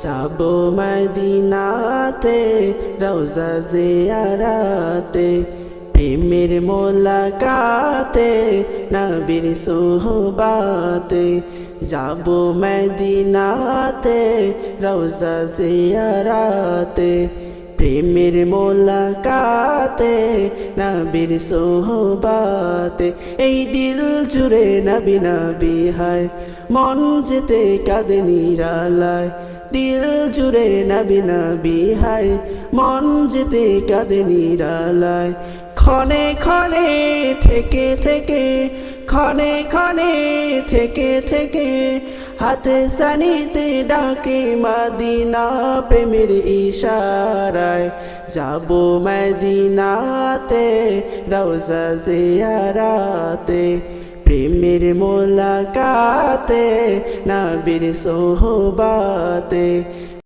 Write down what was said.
যাবো মদিনাতে রওজা জিয়ারাতে প্রেমের মোলাকাতে নবীর সোহবাতে যাবো মদিনাতে রওজা জিয়ারাতে প্রেমের মোলাকাতে নবীর সোহবাতে এই দিল জুড়ে নবী নবী হায় মন যেতে কাঁদে নিরালায় দিল জুড়ে নবী নবী হায় মন যেতে কাঁদে নিরালায় ক্ষণে ক্ষণে থেকে থেকে ক্ষণে ক্ষণে থেকে থেকে হাতে সানিতে ডাকে মদিনা প্রেমের ইশারায় যাবো মদিনাতে রওজা জিয়ারাতে প্রেমের মোলাকাতে নবীর সোহবাতে